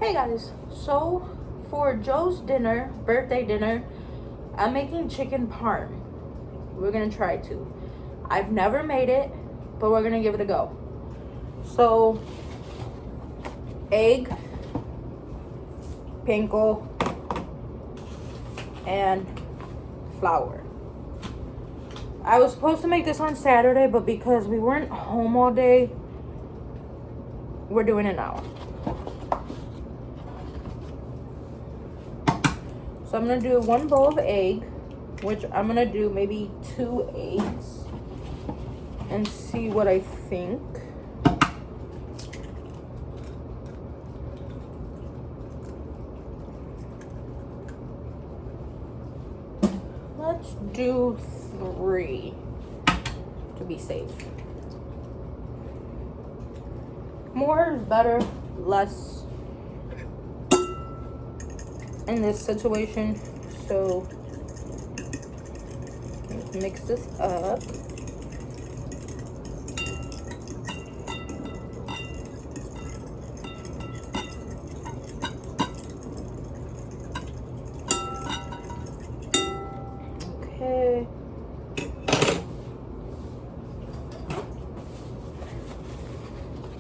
Hey guys, so for Joe's dinner, birthday dinner, I'm making chicken parm. We're gonna try to. I've never made it, but we're gonna give it a go. So, egg, panko, and flour. I was supposed to make this on Saturday, but because we weren't home all day, we're doing it now. So I'm gonna do 1 bowl of egg, which I'm gonna do maybe 2 eggs and see what I think. Let's do 3 to be safe. More is better, less in this situation. So let's mix this up. Okay.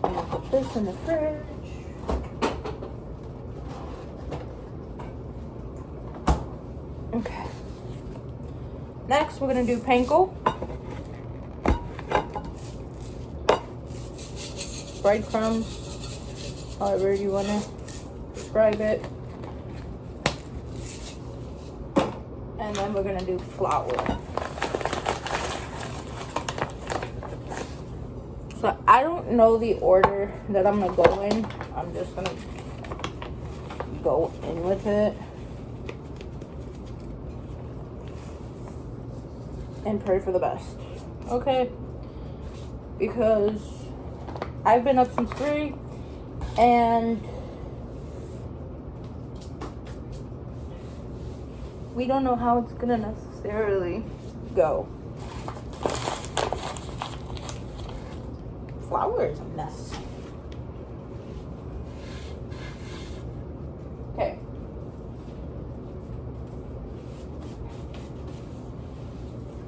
Put this in the fridge. Okay. Next, we're gonna do panko, breadcrumbs, however you wanna describe it, and then we're gonna do flour. So I don't know the order that I'm gonna go in. I'm just gonna go in with it and pray for the best, okay? Because I've been up since 3 and we don't know how it's gonna necessarily go. Flour is a mess. Okay.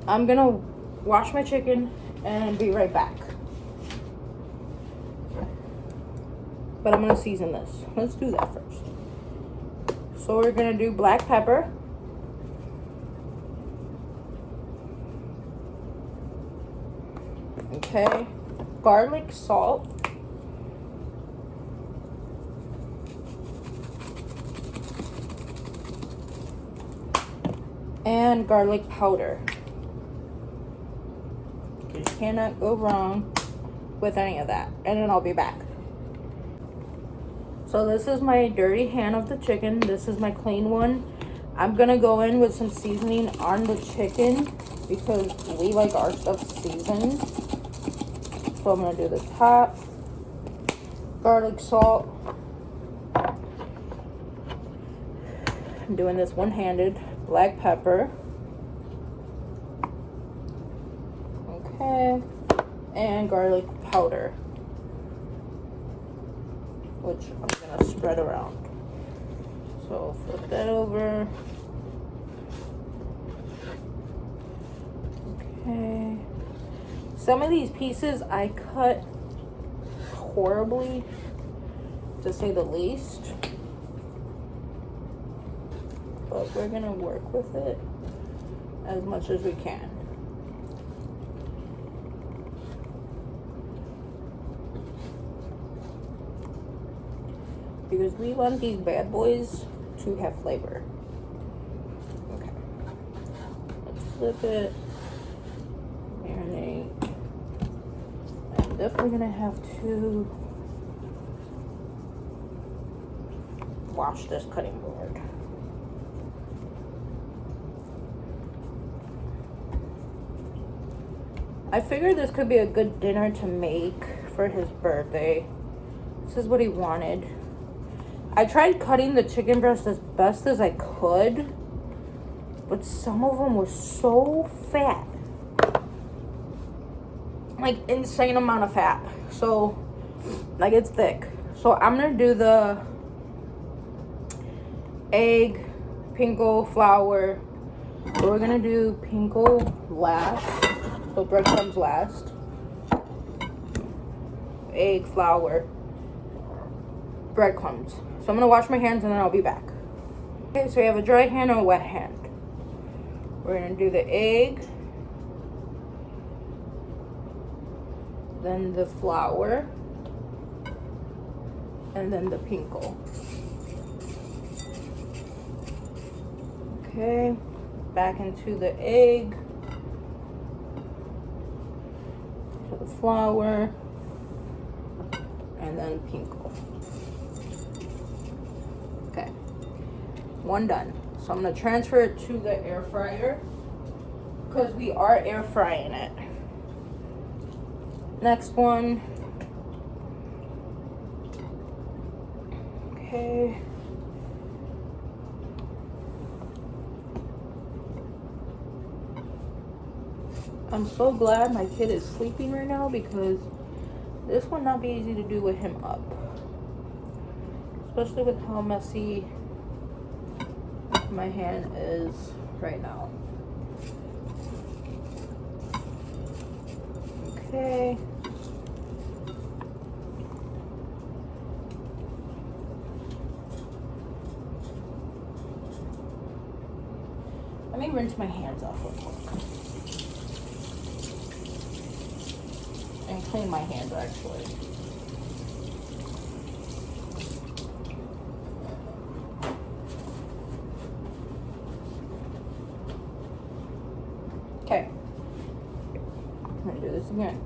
I'm gonna wash my chicken and be right back. But I'm gonna season this. Let's do that first. So we're gonna do black pepper. Okay. Garlic salt. And garlic powder. You cannot go wrong with any of that. And then I'll be back. So this is my dirty hand of the chicken. This is my clean one. I'm gonna go in with some seasoning on the chicken because we like our stuff seasoned. So I'm gonna do the top, garlic salt. I'm doing this one-handed. Black pepper. Okay, and garlic powder, which I'm gonna spread around. So flip that over. Okay. Some of these pieces I cut horribly, to say the least. But we're gonna work with it as much as we can. Because we want these bad boys to have flavor. Okay. Let's flip it. Marinate. I'm definitely gonna have to wash this cutting board. I figured this could be a good dinner to make for his birthday. This is what he wanted. I tried cutting the chicken breast as best as I could, but some of them were so fat. Like, insane amount of fat. So, like, it's thick. So I'm gonna do the egg, panko, flour. So we're gonna do panko last, so breadcrumbs last. Egg, flour, breadcrumbs. So I'm gonna wash my hands and then I'll be back. Okay, so we have a dry hand and a wet hand. We're gonna do the egg, then the flour, and then the panko. Okay, back into the egg, to the flour, and then panko. Okay, one done. So I'm gonna transfer it to the air fryer because we are air frying it. Next one. Okay. I'm so glad my kid is sleeping right now because this would not be easy to do with him up. Especially with how messy my hand is right now. Okay. Let me rinse my hands off real quick. And clean my hands actually. Okay. I'm gonna do this again.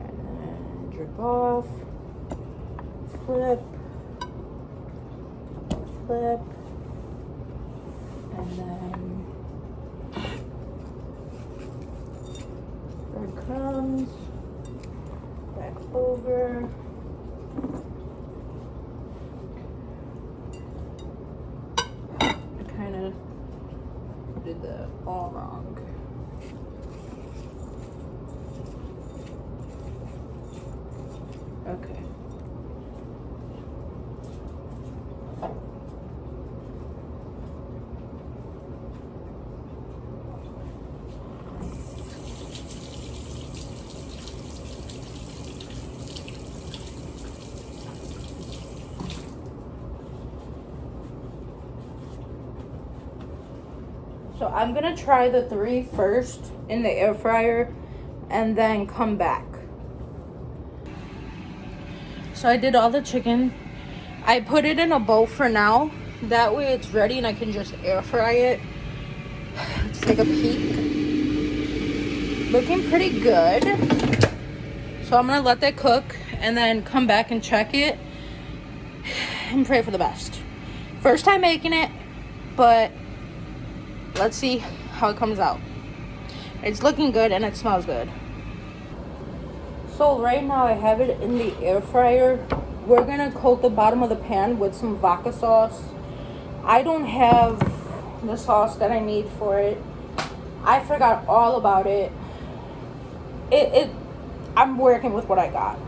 And then drip off. Flip. Flip. And then breadcrumbs. Back over. I kind of did that all wrong. Okay. So I'm gonna try the 3 first in the air fryer and then come back. So I did all the chicken. I put it in a bowl for now. That way it's ready and I can just air fry it. Let's take a peek. Looking pretty good. So I'm gonna let that cook and then come back and check it and pray for the best. First time making it, but let's see how it comes out. It's looking good and it smells good. So right now I have it in the air fryer. We're gonna coat the bottom of the pan with some vodka sauce. I don't have the sauce that I need for it. I forgot all about it. I'm working with what I got.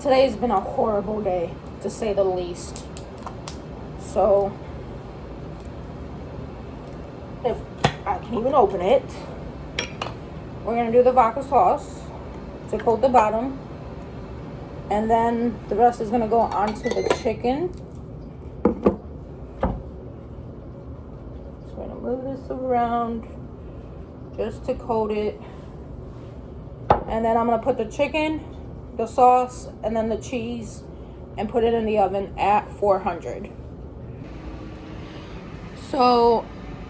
Today's been a horrible day, to say the least. So if I can even open it, we're gonna do the vodka sauce to coat the bottom, and then the rest is gonna go onto the chicken. So we're gonna move this around just to coat it, and then I'm gonna put the chicken, the sauce, and then the cheese and put it in the oven at 400. So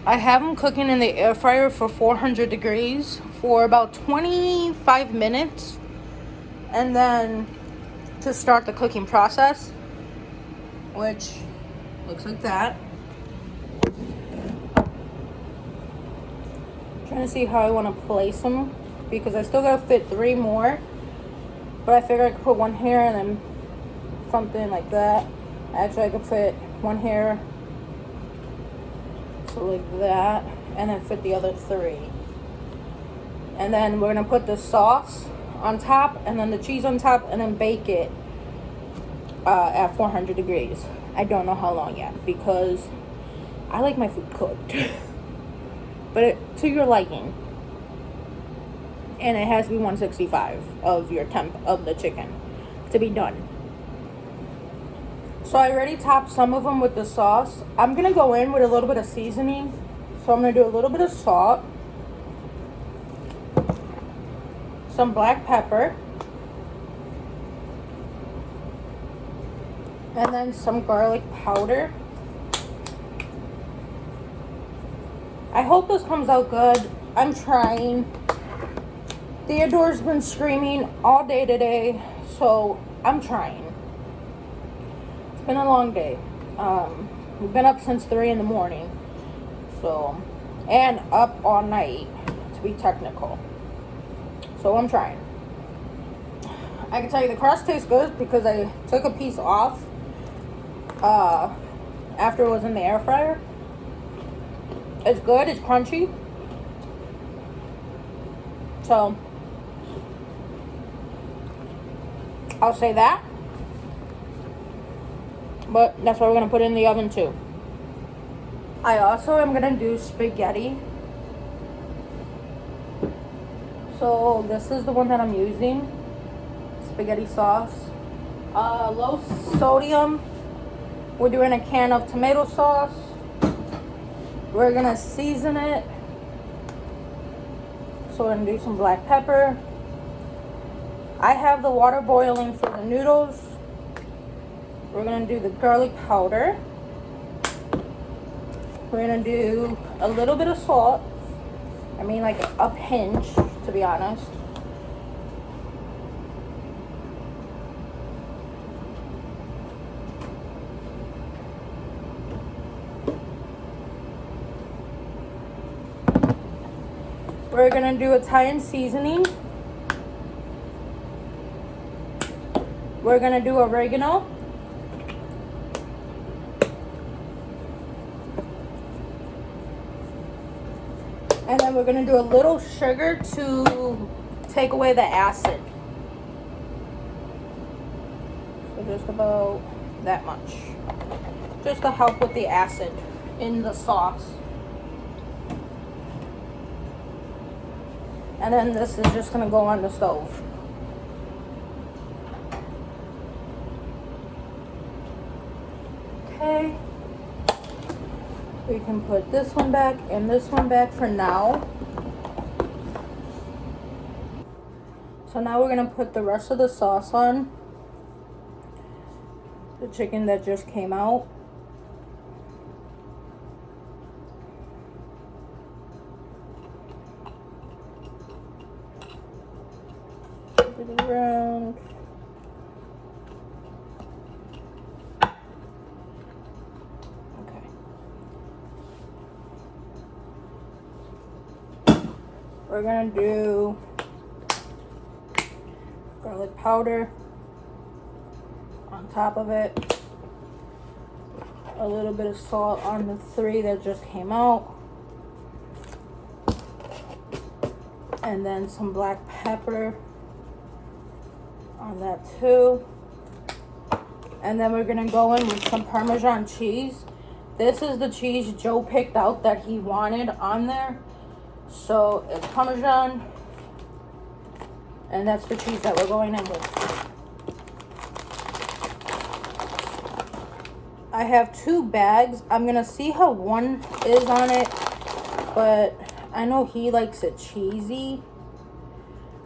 I have them cooking in the air fryer for 400 degrees for about 25 minutes. And then to start the cooking process, which looks like that. I'm trying to see how I want to place them because I still gotta fit 3 more. But I figured I could put one here and then something like that. Actually, I could fit one here. So like that, and then fit the other 3. And then we're gonna put the sauce on top and then the cheese on top and then bake it at 400 degrees. I don't know how long yet because I like my food cooked. But to your liking. And it has to be 165 of your temp of the chicken to be done. So I already topped some of them with the sauce. I'm going to go in with a little bit of seasoning. So I'm going to do a little bit of salt, some black pepper, and then some garlic powder. I hope this comes out good. I'm trying. Theodore's been screaming all day today, so I'm trying. It's been a long day. We've been up since 3 in the morning, so, and up all night to be technical. So I'm trying. I can tell you the crust tastes good because I took a piece off after it was in the air fryer. It's good. It's crunchy. So I'll say that. But that's what we're going to put in the oven too. I also am going to do spaghetti. So this is the one that I'm using. Spaghetti sauce. Low sodium. We're doing a can of tomato sauce. We're going to season it. So we're going to do some black pepper. I have the water boiling for the noodles. We're going to do the garlic powder. We're going to do a little bit of salt. I mean like a pinch, to be honest. We're going to do Italian seasoning. We're going to do oregano. And then we're going to do a little sugar to take away the acid. So just about that much. Just to help with the acid in the sauce. And then this is just going to go on the stove. Okay. We can put this one back and this one back for now. So now we're going to put the rest of the sauce on. The chicken that just came out. Put it around. We're gonna do garlic powder on top of it, a little bit of salt on the 3 that just came out, and then some black pepper on that too. And then we're gonna go in with some Parmesan cheese. This is the cheese Joe picked out that he wanted on there. So it's Parmesan, and that's the cheese that we're going in with. I have 2 bags. I'm gonna see how one is on it, but I know he likes it cheesy.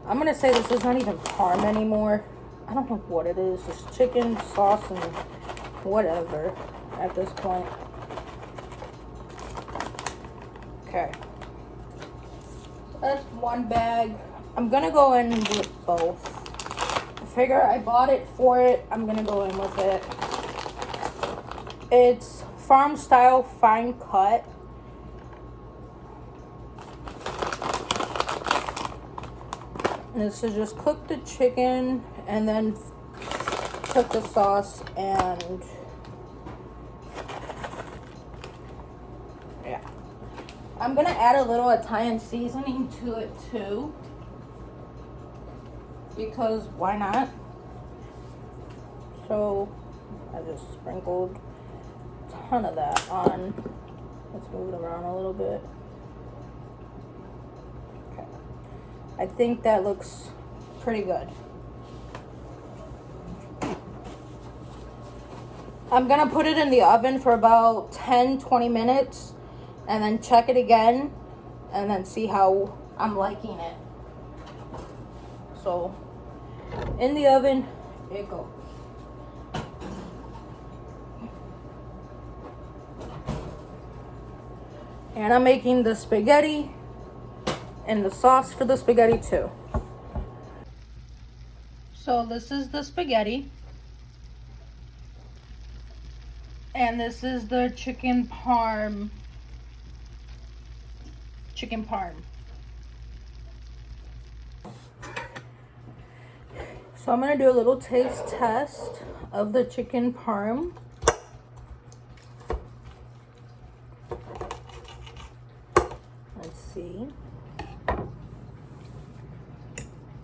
I'm gonna say this is not even parm anymore. I don't know what it is. It's chicken, sauce, and whatever at this point. Okay. That's 1 bag. I'm gonna go in with both. I figure I bought it for it. I'm gonna go in with it. It's farm style fine cut. And this is just cook the chicken and then cook the sauce and yeah. I'm gonna add a little Italian seasoning to it too. because why not? So I just sprinkled a ton of that on. Let's move it around a little bit. Okay. I think that looks pretty good. I'm gonna put it in the oven for about 10-20 minutes and then check it again and then see how I'm liking it. So in the oven it goes. And I'm making the spaghetti and the sauce for the spaghetti too. So this is the spaghetti. And this is the chicken parm. Chicken parm. So I'm gonna do a little taste test of the chicken parm. Let's see.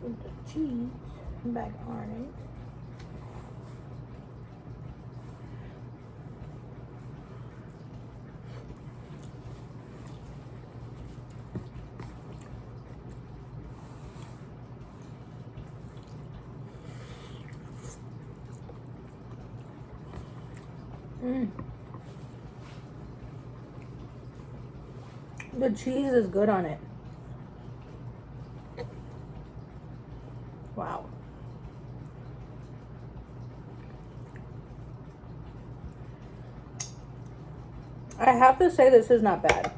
Put the cheese back on it. The cheese is good on it. Wow. I have to say this is not bad.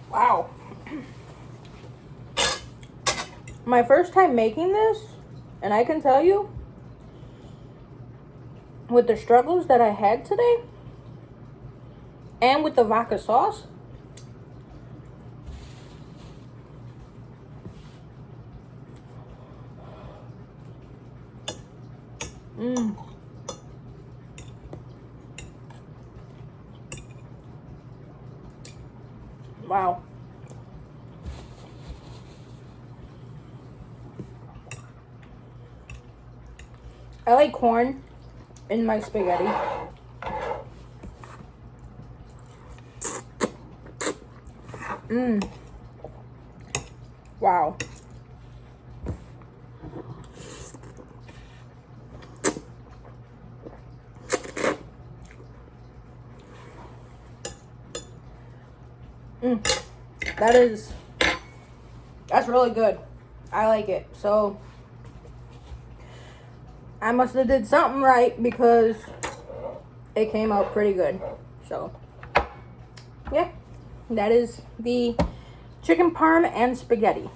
Wow. My first time making this, and I can tell you, with the struggles that I had today, and with the vodka sauce, wow. I like corn in my spaghetti. Wow. That's really good. I like it. So I must have did something right because it came out pretty good. So yeah, that is the chicken parm and spaghetti.